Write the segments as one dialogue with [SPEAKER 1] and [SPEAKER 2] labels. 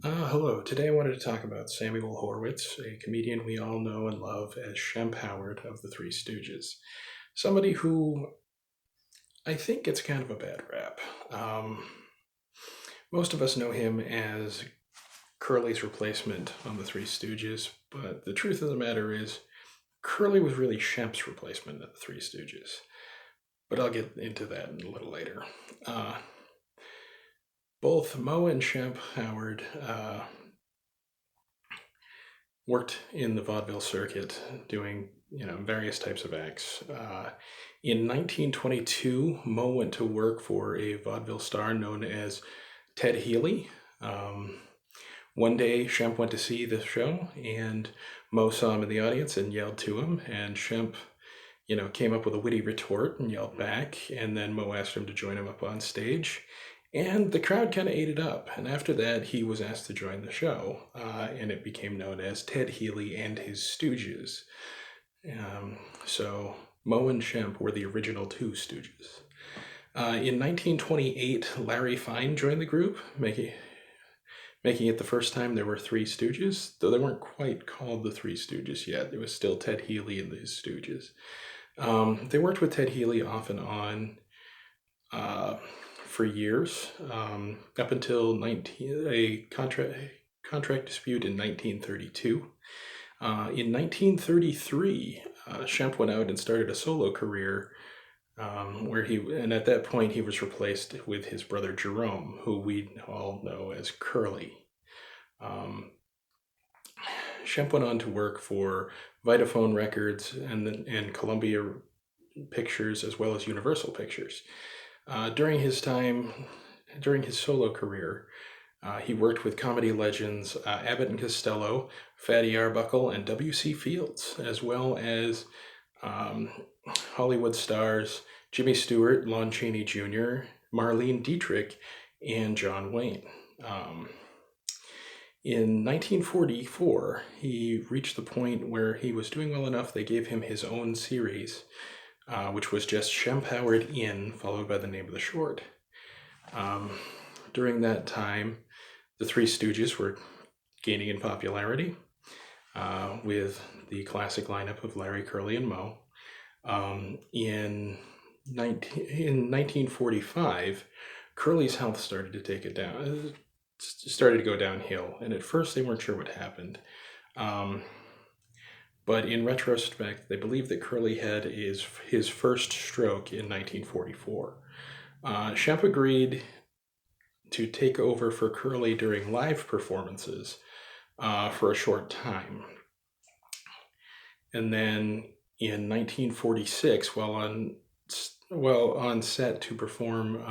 [SPEAKER 1] Hello. Today I wanted to talk about Samuel Horwitz, a comedian we all know and love as Shemp Howard of the Three Stooges. Somebody who I think gets kind of a bad rap. Most of us know him as Curly's replacement on the Three Stooges, but the truth of the matter is, Curly was really Shemp's replacement at the Three Stooges. But I'll get into that a little later. Both Moe and Shemp Howard worked in the vaudeville circuit doing various types of acts. In 1922, Moe went to work for a vaudeville star known as Ted Healy. One day, Shemp went to see the show, and Moe saw him in the audience and yelled to him, and Shemp came up with a witty retort and yelled back, and then Moe asked him to join him up on stage. And the crowd kind of ate it up. And after that, he was asked to join the show, and it became known as Ted Healy and his Stooges. So Moe and Shemp were the original two Stooges. In 1928, Larry Fine joined the group, making it the first time there were Three Stooges, though they weren't quite called the Three Stooges yet. It was still Ted Healy and his Stooges. They worked with Ted Healy off and on for years, up until a contract dispute in 1932. In 1933, Shemp went out and started a solo career, and at that point he was replaced with his brother Jerome, who we all know as Curly. Shemp went on to work for Vitaphone Records and Columbia Pictures, as well as Universal Pictures. During his solo career, he worked with comedy legends Abbott and Costello, Fatty Arbuckle, and W.C. Fields, as well as Hollywood stars Jimmy Stewart, Lon Chaney Jr., Marlene Dietrich, and John Wayne. In 1944, he reached the point where he was doing well enough they gave him his own series, which was just Shemp Howard In, followed by the name of the short. During that time, the Three Stooges were gaining in popularity, with the classic lineup of Larry, Curly, and Moe. In 1945, Curly's health started to go downhill, and at first they weren't sure what happened. But in retrospect, they believe that Curly had his first stroke in 1944. Shemp agreed to take over for Curly during live performances for a short time. And then in 1946, while on set to perform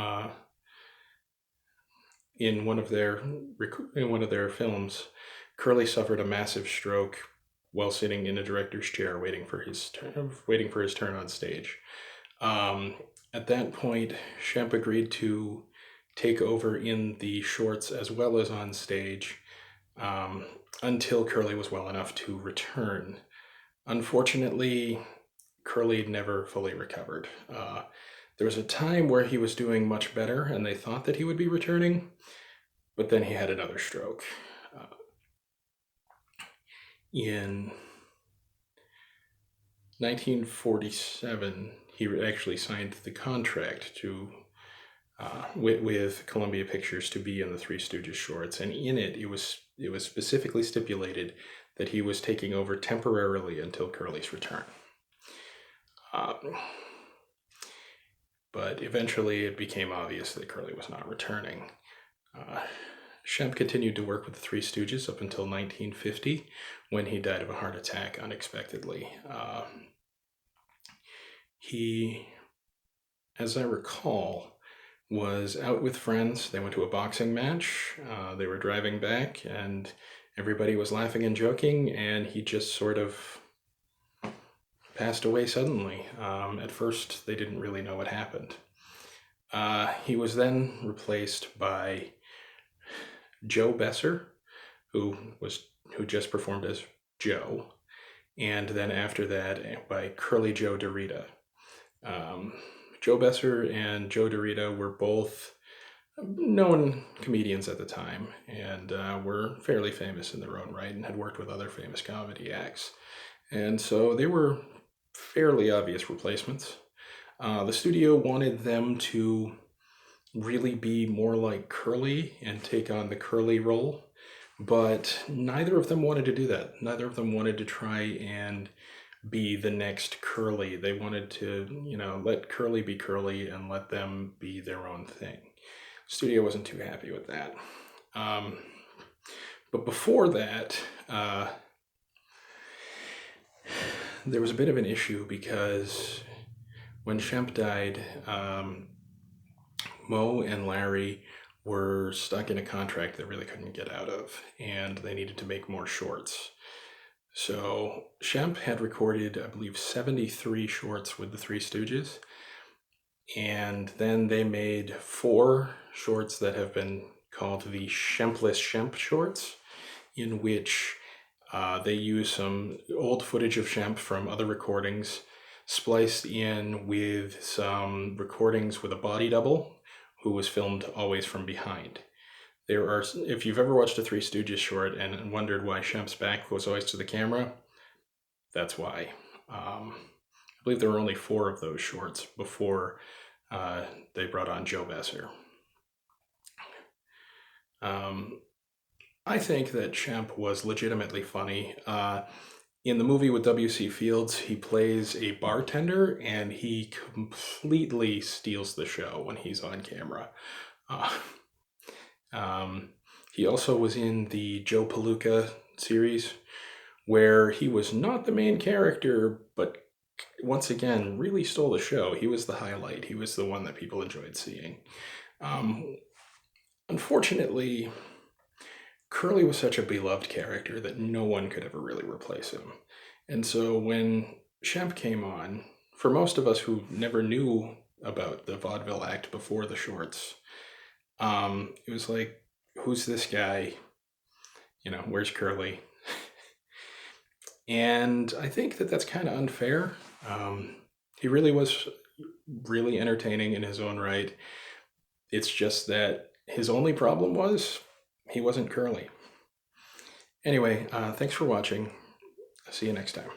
[SPEAKER 1] in one of their films, Curly suffered a massive stroke while sitting in a director's chair waiting for his turn on stage. At that point, Shemp agreed to take over in the shorts as well as on stage until Curly was well enough to return. Unfortunately, Curly never fully recovered. There was a time where he was doing much better and they thought that he would be returning, but then he had another stroke. In 1947, he actually signed the contract with Columbia Pictures to be in the Three Stooges shorts, and in it was specifically stipulated that he was taking over temporarily until Curly's return. But eventually it became obvious that Curly was not returning. Shemp continued to work with the Three Stooges up until 1950, when he died of a heart attack unexpectedly. He, as I recall, was out with friends. They went to a boxing match. They were driving back, and everybody was laughing and joking, and he just sort of passed away suddenly. At first, they didn't really know what happened. He was then replaced by Joe Besser, who just performed as Joe, and then after that by Curly Joe DeRita. Joe Besser and Joe DeRita were both known comedians at the time, and were fairly famous in their own right and had worked with other famous comedy acts. And so they were fairly obvious replacements. The studio wanted them to really be more like Curly and take on the Curly role, but neither of them wanted to do that. Neither of them wanted to try and be the next Curly. They wanted to, let Curly be Curly and let them be their own thing. Studio wasn't too happy with that. Um, but before that, there was a bit of an issue because when Shemp died, Mo and Larry were stuck in a contract they really couldn't get out of, and they needed to make more shorts. So Shemp had recorded, I believe, 73 shorts with the Three Stooges, and then they made 4 shorts that have been called the Shempless Shemp shorts, in which they use some old footage of Shemp from other recordings, spliced in with some recordings with a body double who was filmed always from behind. There are, if you've ever watched a Three Stooges short and wondered why Shemp's back was always to the camera, that's why. I believe there were only 4 of those shorts before they brought on Joe Besser. I think that Shemp was legitimately funny. In the movie with W.C. Fields, he plays a bartender, and he completely steals the show when he's on camera. He also was in the Joe Palooka series, where he was not the main character, but once again, really stole the show. He was the highlight. He was the one that people enjoyed seeing. Unfortunately, Curly was such a beloved character that no one could ever really replace him. And so when Shemp came on, for most of us who never knew about the vaudeville act before the shorts, it was like, who's this guy? Where's Curly? And I think that that's kind of unfair. He really was really entertaining in his own right. It's just that his only problem was he wasn't Curly. Anyway, thanks for watching. See you next time.